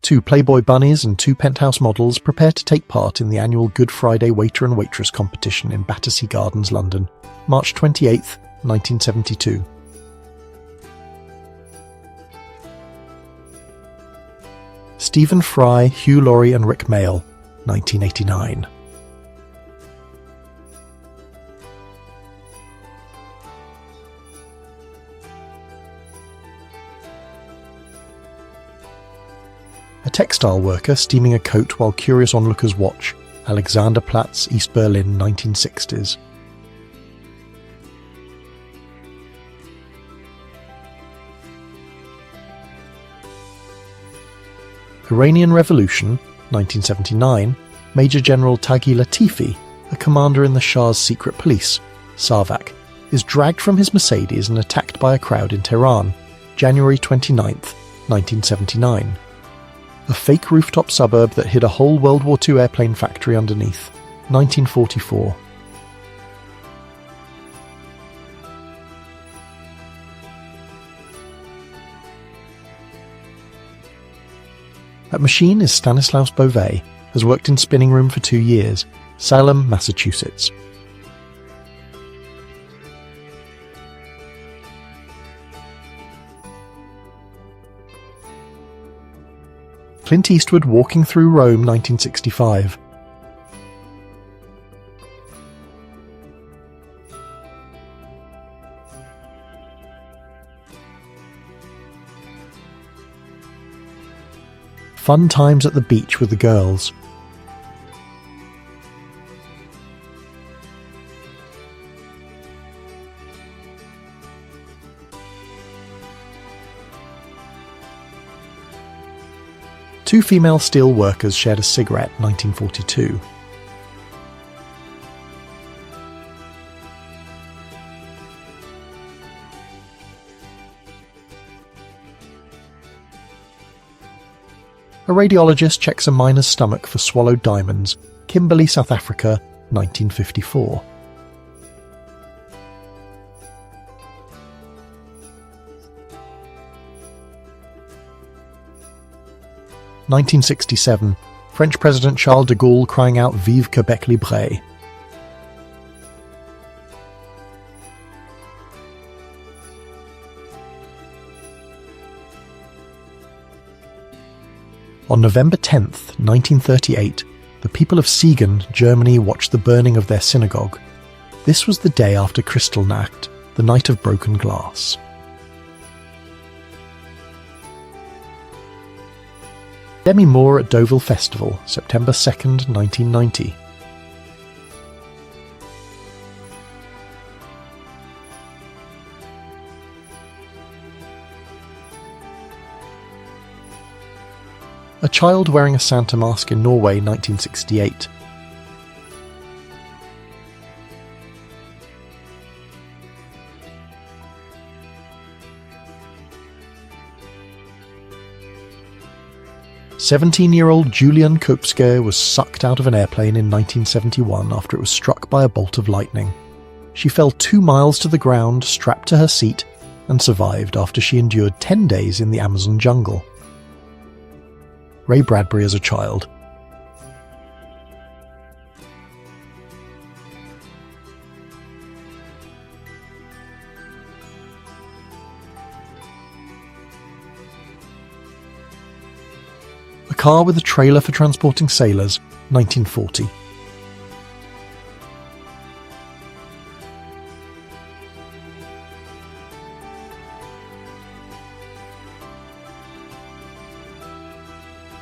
2 Playboy bunnies and 2 Penthouse models prepare to take part in the annual Good Friday Waiter and Waitress competition in Battersea Gardens, London, March 28, 1972. Stephen Fry, Hugh Laurie and Rick Mayall, 1989. A textile worker steaming a coat while curious onlookers watch, Alexanderplatz, East Berlin, 1960s. Iranian Revolution, 1979, Major General Taghi Latifi, a commander in the Shah's secret police, Sarvak, is dragged from his Mercedes and attacked by a crowd in Tehran, January 29, 1979. A fake rooftop suburb that hid a whole World War II airplane factory underneath, 1944. That machine is Stanislaus Beauvais, has worked in spinning room for 2 years, Salem, Massachusetts. Clint Eastwood walking through Rome, 1965. Fun times at the beach with the girls. Two female steel workers shared a cigarette, 1942. A radiologist checks a miner's stomach for swallowed diamonds, Kimberley, South Africa, 1954. (1967), French President Charles de Gaulle crying out "Vive Québec libre!" On November 10, 1938, the people of Siegen, Germany watched the burning of their synagogue. This was the day after Kristallnacht, the night of broken glass. Demi Moore at Deauville Festival, September 2nd, 1990. A child wearing a Santa mask in Norway, 1968. "17-year-old Julian Kopske was sucked out of an airplane in 1971 after it was struck by a bolt of lightning. She fell 2 miles to the ground, strapped to her seat, and survived after she endured 10 days in the Amazon jungle." Ray Bradbury as a child. A car with a trailer for transporting sailors, 1940.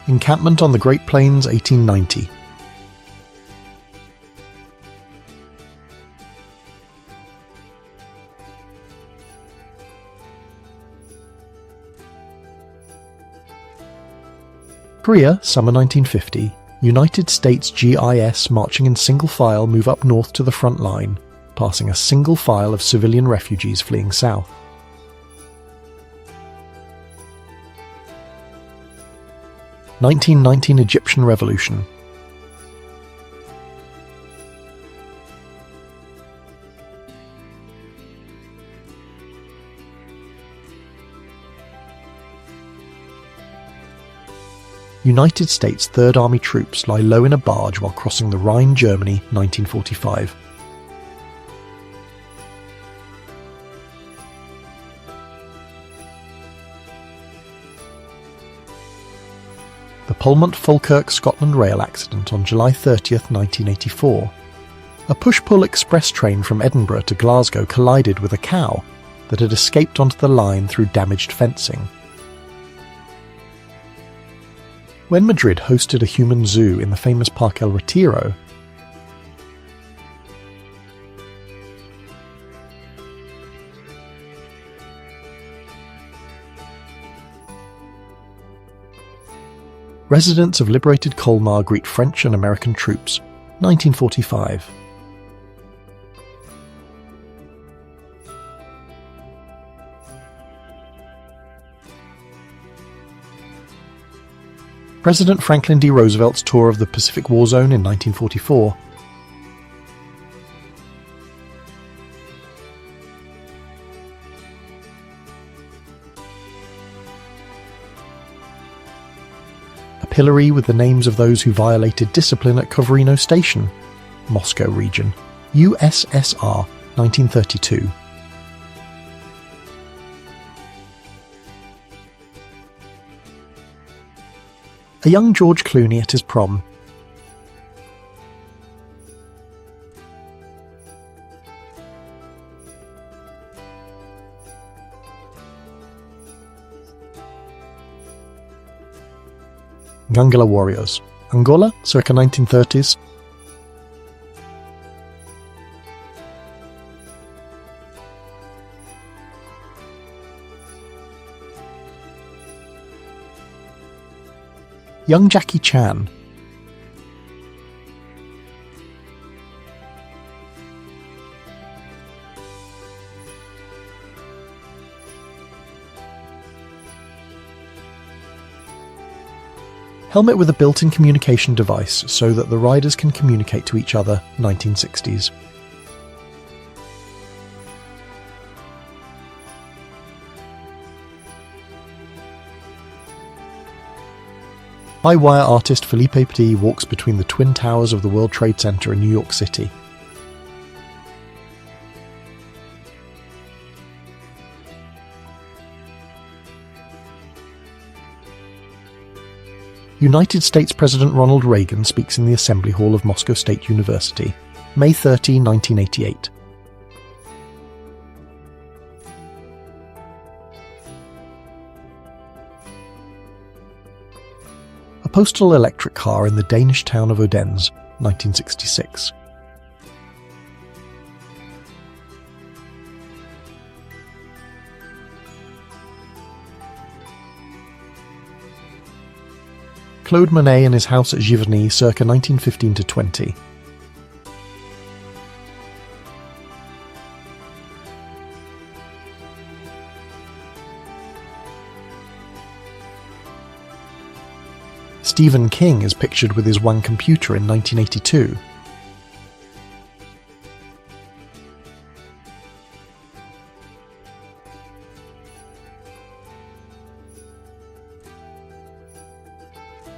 Encampment on the Great Plains, 1890. Korea, summer 1950. United States GIS marching in single file move up north to the front line, passing a single file of civilian refugees fleeing south. (1919) Egyptian Revolution. United States Third Army troops lie low in a barge while crossing the Rhine, Germany, 1945. The Polmont-Falkirk, Scotland rail accident on July 30th, 1984. A push-pull express train from Edinburgh to Glasgow collided with a cow that had escaped onto the line through damaged fencing. When Madrid hosted a human zoo in the famous Parque El Retiro, residents of liberated Colmar greet French and American troops, 1945. President Franklin D. Roosevelt's tour of the Pacific War Zone in 1944. A pillory with the names of those who violated discipline at Kovrino Station, Moscow region, USSR, 1932. A young George Clooney at his prom. Gangala warriors. Angola, circa 1930s. Young Jackie Chan. Helmet with a built-in communication device so that the riders can communicate to each other, 1960s. High-wire artist Philippe Petit walks between the Twin Towers of the World Trade Center in New York City. United States President Ronald Reagan speaks in the Assembly Hall of Moscow State University, May 30, 1988. A postal electric car in the Danish town of Odense, 1966. Claude Monet in his house at Giverny circa 1915-20. Stephen King is pictured with his one computer in 1982.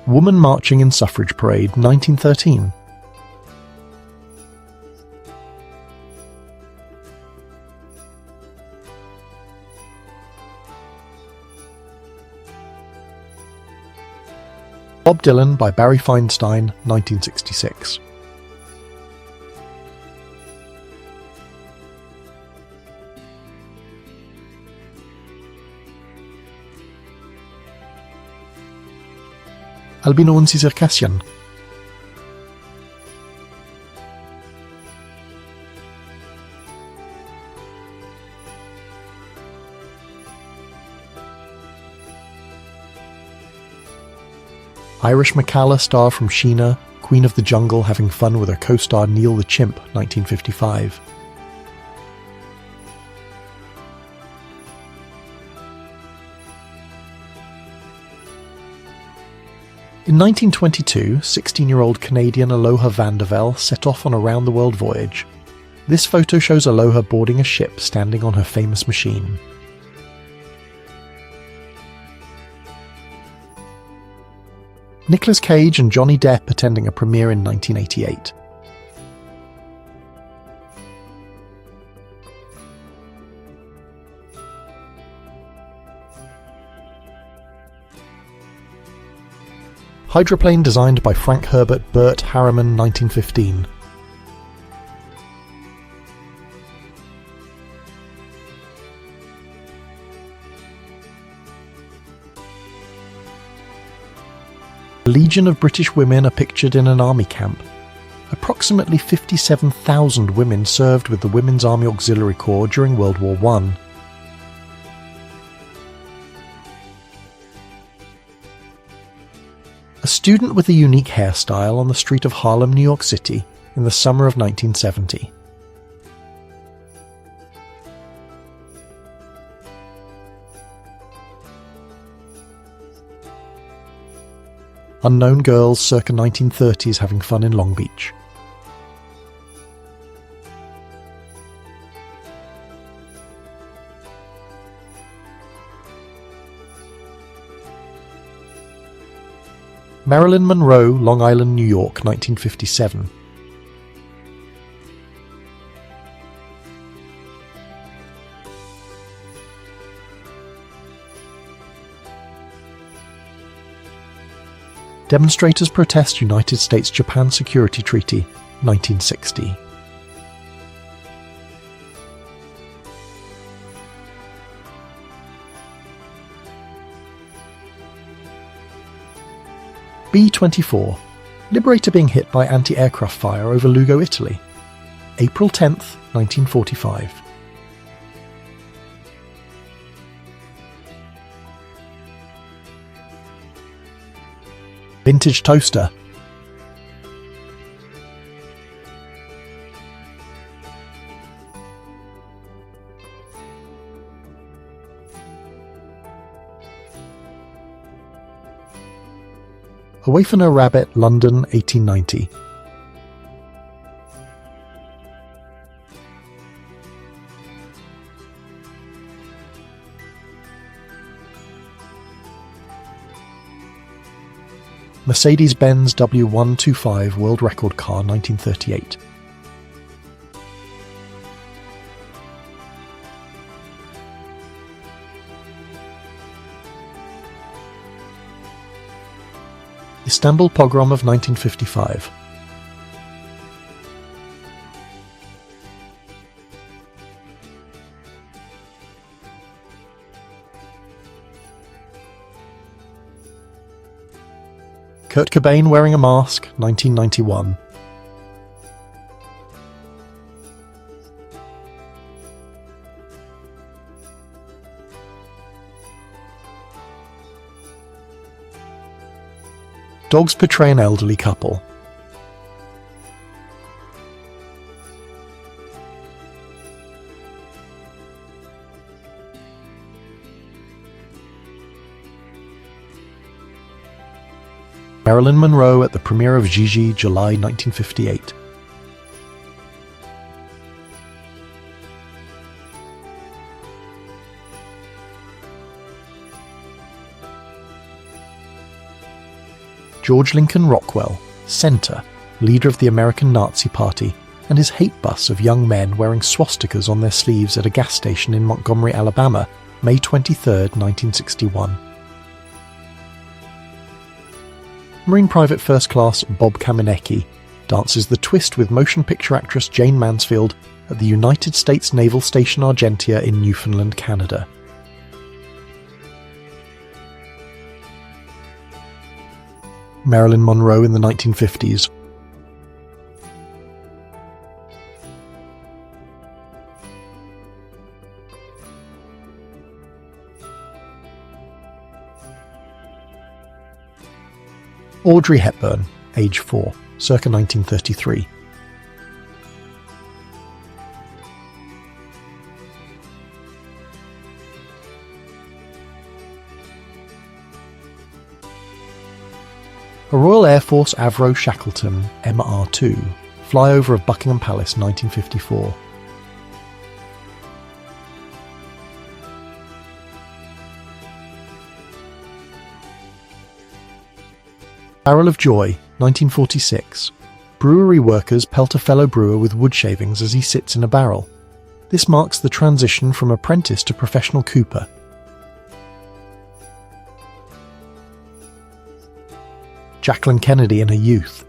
Woman marching in suffrage parade, 1913. Bob Dylan by Barry Feinstein, 1966. Albino Unsi Circassian. Irish Macalla star from Sheena, Queen of the Jungle having fun with her co-star Neil the Chimp, 1955. In 1922, 16-year-old Canadian Aloha Vandervelde set off on a round-the-world voyage. This photo shows Aloha boarding a ship standing on her famous machine. Nicolas Cage and Johnny Depp attending a premiere in 1988. Hydroplane designed by Frank Herbert Burt Harriman, 1915. A legion of British women are pictured in an army camp. Approximately 57,000 women served with the Women's Army Auxiliary Corps during World War I. A student with a unique hairstyle on the street of Harlem, New York City, in the summer of 1970. Unknown girls circa 1930s having fun in Long Beach. Marilyn Monroe, Long Island, New York, 1957. Demonstrators protest United States-Japan Security Treaty, 1960. B-24. Liberator being hit by anti-aircraft fire over Lugo, Italy. April 10th, 1945. Vintage toaster. A Wafer No Rabbit, London, 1890. Mercedes-Benz W125 World Record Car, 1938. Istanbul pogrom of 1955. Kurt Cobain wearing a mask, 1991. Dogs portray an elderly couple. Marilyn Monroe at the premiere of Gigi, July 1958. George Lincoln Rockwell, Center, leader of the American Nazi Party, and his hate bus of young men wearing swastikas on their sleeves at a gas station in Montgomery, Alabama, May 23, 1961. Marine Private First Class Bob Kamenecki dances the twist with motion picture actress Jane Mansfield at the United States Naval Station Argentia in Newfoundland, Canada. Marilyn Monroe in the 1950s. Audrey Hepburn, age 4, circa 1933. A Royal Air Force Avro Shackleton MR2, flyover of Buckingham Palace, 1954. Barrel of Joy, 1946. Brewery workers pelt a fellow brewer with wood shavings as he sits in a barrel. This marks the transition from apprentice to professional cooper. Jacqueline Kennedy in her youth.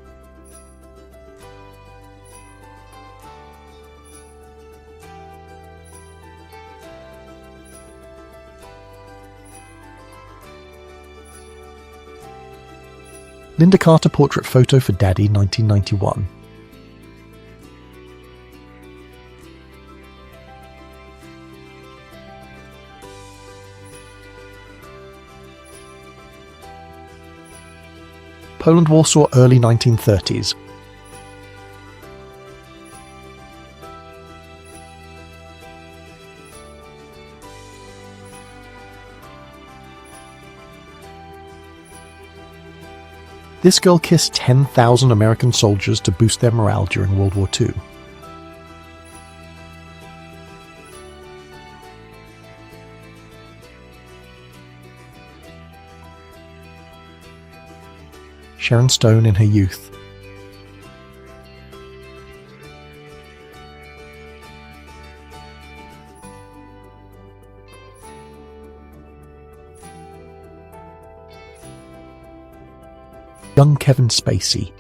Linda Carter portrait photo for Daddy, 1991. Poland-Warsaw, early 1930s. This girl kissed 10,000 American soldiers to boost their morale during World War II. Sharon Stone in her youth. Young Kevin Spacey.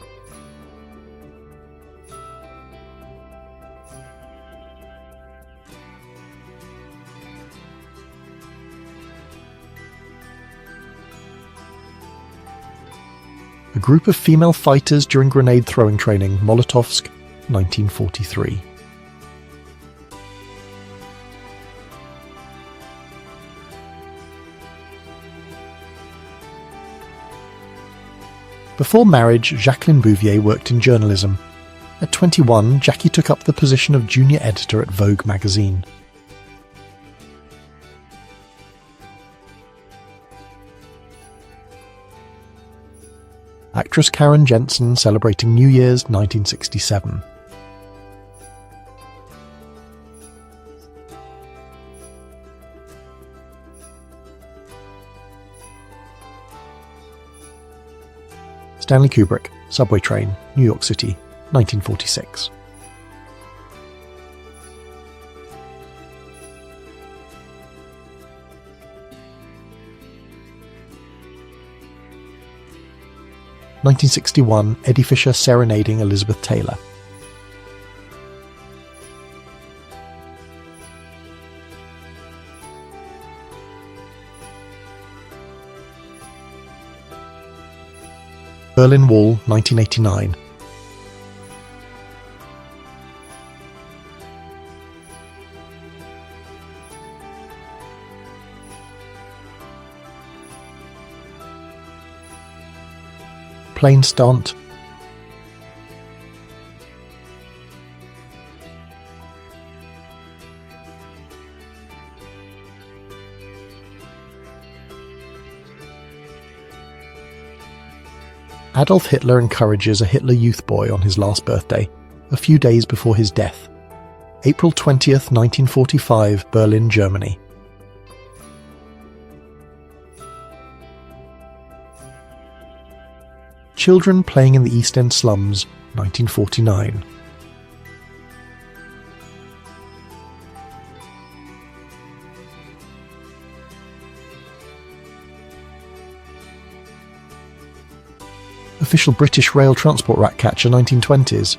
A group of female fighters during grenade throwing training, Molotovsk, 1943. Before marriage, Jacqueline Bouvier worked in journalism. At 21, Jackie took up the position of junior editor at Vogue magazine. Actress Karen Jensen celebrating New Year's, 1967. Stanley Kubrick, Subway Train, New York City, 1946. (1961) Eddie Fisher serenading Elizabeth Taylor. Berlin Wall, 1989. Plane stunt. Adolf Hitler encourages a Hitler Youth boy on his last birthday, a few days before his death. April 20th, 1945, Berlin, Germany. Children playing in the East End slums, 1949. Official British rail transport rat catcher, 1920s.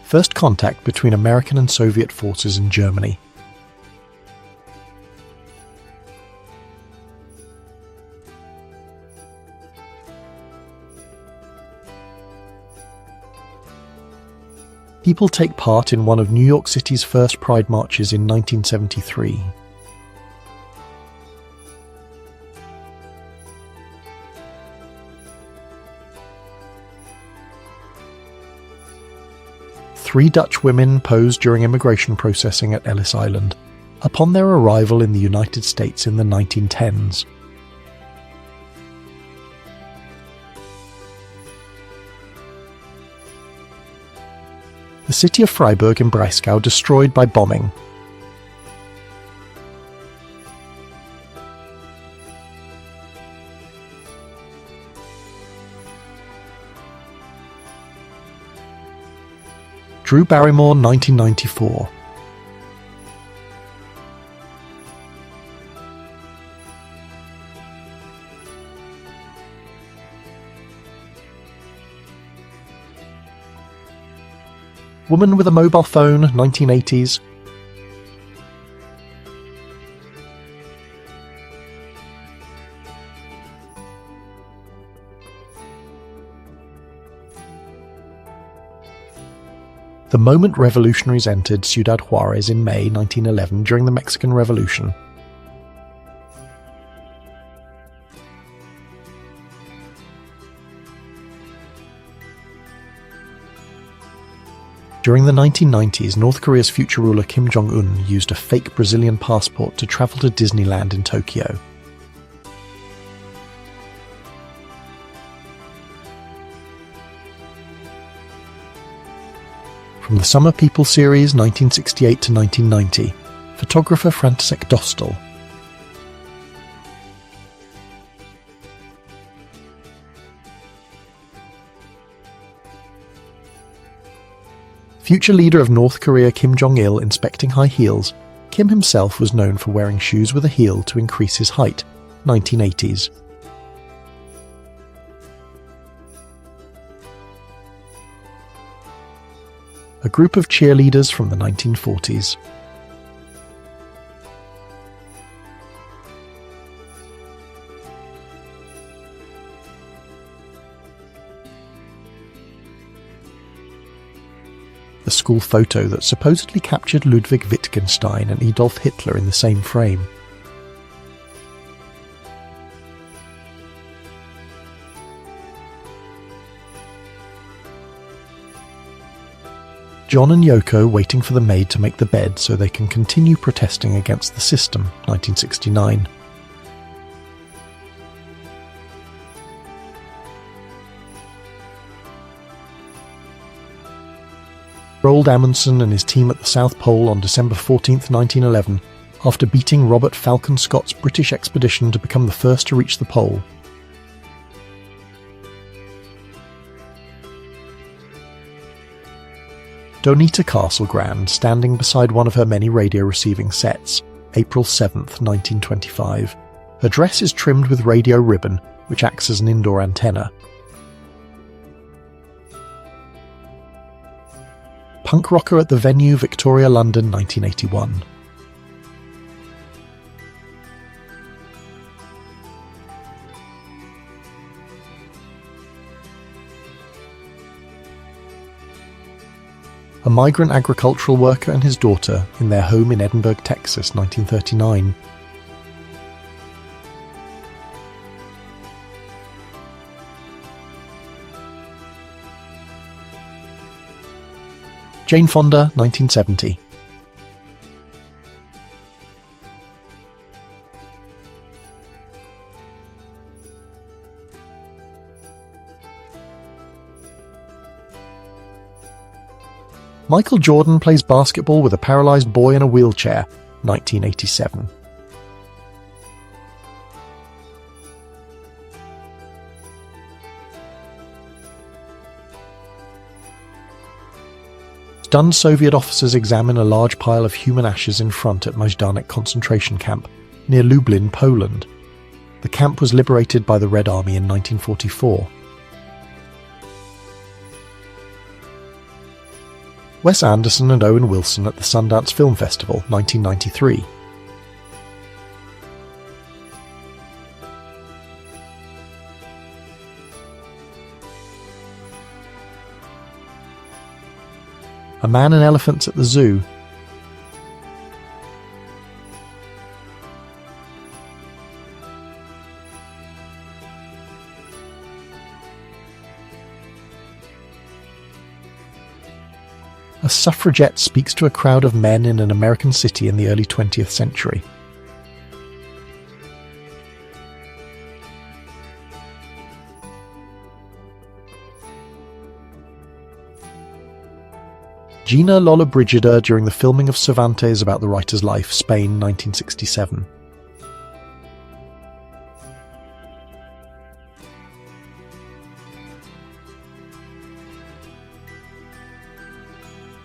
First contact between American and Soviet forces in Germany. People take part in one of New York City's first Pride marches in 1973. Three Dutch women posed during immigration processing at Ellis Island, upon their arrival in the United States in the 1910s. The city of Freiburg im Breisgau destroyed by bombing. Drew Barrymore, 1994. Woman with a Mobile Phone, 1980s. The moment revolutionaries entered Ciudad Juarez in May 1911 during the Mexican Revolution. During the 1990s, North Korea's future ruler Kim Jong-un used a fake Brazilian passport to travel to Disneyland in Tokyo. From the Summer People series 1968 to 1990, photographer František Dostal. Future leader of North Korea Kim Jong-il inspecting high heels, Kim himself was known for wearing shoes with a heel to increase his height, 1980s. A group of cheerleaders from the 1940s. The school photo that supposedly captured Ludwig Wittgenstein and Adolf Hitler in the same frame. John and Yoko waiting for the maid to make the bed so they can continue protesting against the system, 1969. Roald Amundsen and his team at the South Pole on December 14, 1911, after beating Robert Falcon Scott's British expedition to become the first to reach the pole. Donita Castlegrand standing beside one of her many radio receiving sets, April 7, 1925. Her dress is trimmed with radio ribbon, which acts as an indoor antenna. Punk rocker at the venue, Victoria, London, 1981. A migrant agricultural worker and his daughter in their home in Edinburgh, Texas, 1939. Jane Fonda, 1970. Michael Jordan plays basketball with a paralyzed boy in a wheelchair, 1987. Stunned Soviet officers examine a large pile of human ashes in front at Majdanek concentration camp, near Lublin, Poland. The camp was liberated by the Red Army in 1944. Wes Anderson and Owen Wilson at the Sundance Film Festival, 1993. A Man and Elephants at the Zoo. A suffragette speaks to a crowd of men in an American city in the early 20th century. Gina Lollobrigida during the filming of Cervantes about the writer's life, Spain, 1967.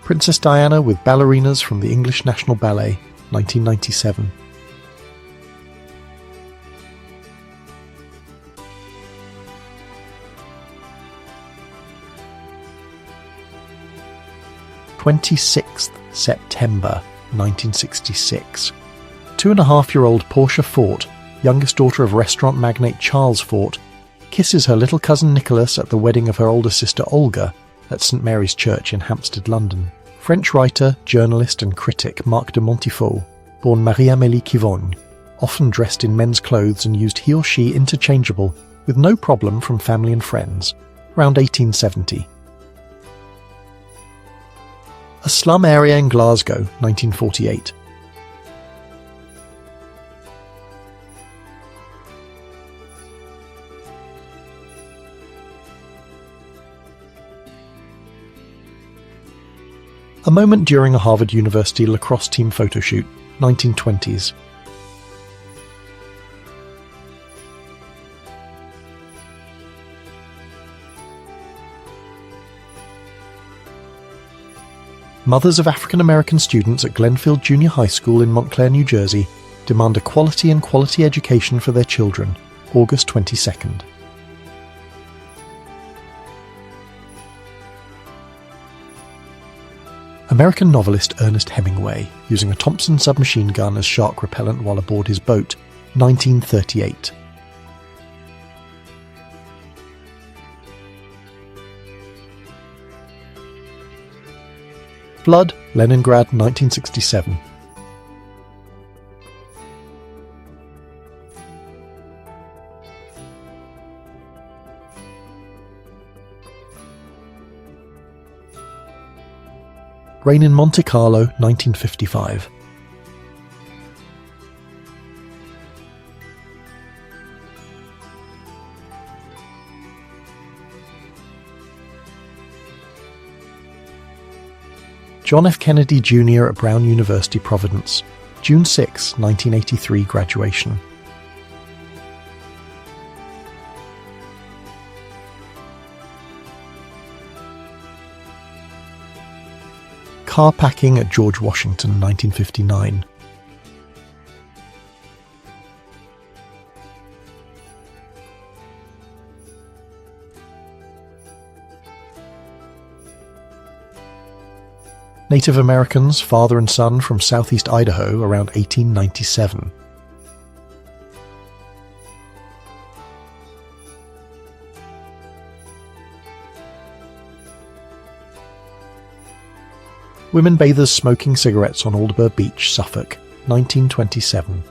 Princess Diana with ballerinas from the English National Ballet, 1997. September 1966. 2.5-year-old Portia Fort, youngest daughter of restaurant magnate Charles Fort, kisses her little cousin Nicholas at the wedding of her older sister Olga at St Mary's Church in Hampstead, London. French writer, journalist and critic Marc de Montifoux, born Marie-Amélie Kivogne, often dressed in men's clothes and used he or she interchangeable with no problem from family and friends, around 1870. A slum area in Glasgow, 1948. A moment during a Harvard University lacrosse team photoshoot, 1920s. Mothers of African American students at Glenfield Junior High School in Montclair, New Jersey, demand a quality and quality education for their children, August 22nd. American novelist Ernest Hemingway, using a Thompson submachine gun as shark repellent while aboard his boat, 1938. Flood, Leningrad, 1967. Rain in Monte Carlo, 1955. John F. Kennedy Jr. at Brown University, Providence, June 6, 1983 graduation. Car packing at George Washington, 1959. Native Americans, father and son from southeast Idaho, around 1897. Women bathers smoking cigarettes on Aldborough Beach, Suffolk, 1927.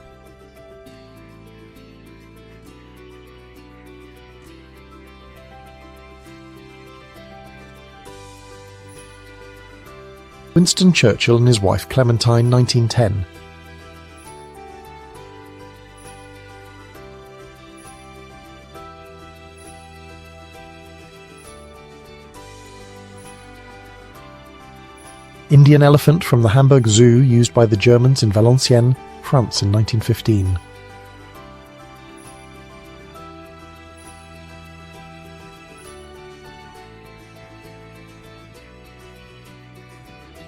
Winston Churchill and his wife Clementine, 1910. Indian elephant from the Hamburg Zoo used by the Germans in Valenciennes, France in 1915.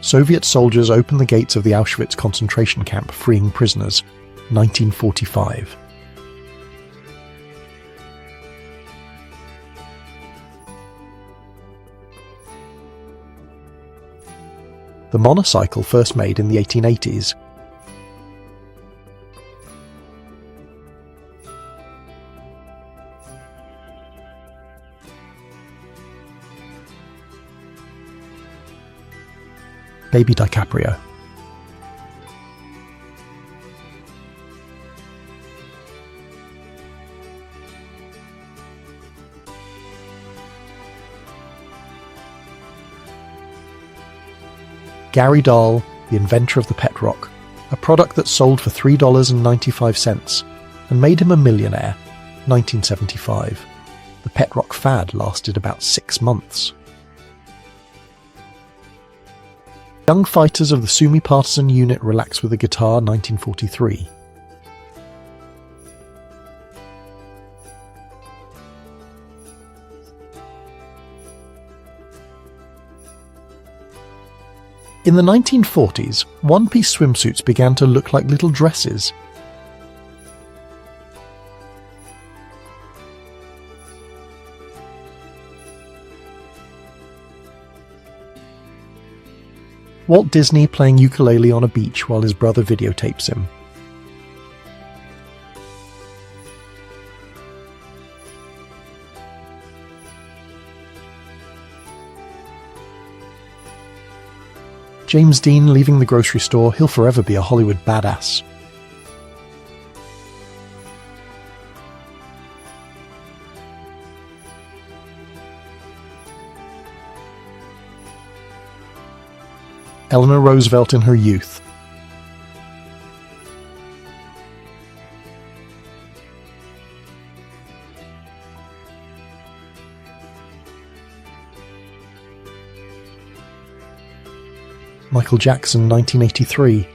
Soviet soldiers opened the gates of the Auschwitz concentration camp, freeing prisoners, 1945. The monocycle first made in the 1880s. Baby DiCaprio. Gary Dahl, the inventor of the pet rock, a product that sold for $3.95 and made him a millionaire, 1975. The pet rock fad lasted about 6 months. Young fighters of the Sumi Partisan Unit relax with a guitar, 1943. In the 1940s, one-piece swimsuits began to look like little dresses. Walt Disney playing ukulele on a beach while his brother videotapes him. James Dean leaving the grocery store, he'll forever be a Hollywood badass. Eleanor Roosevelt in her youth. Michael Jackson, 1983.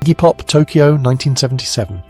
Iggy Pop, Tokyo, 1977.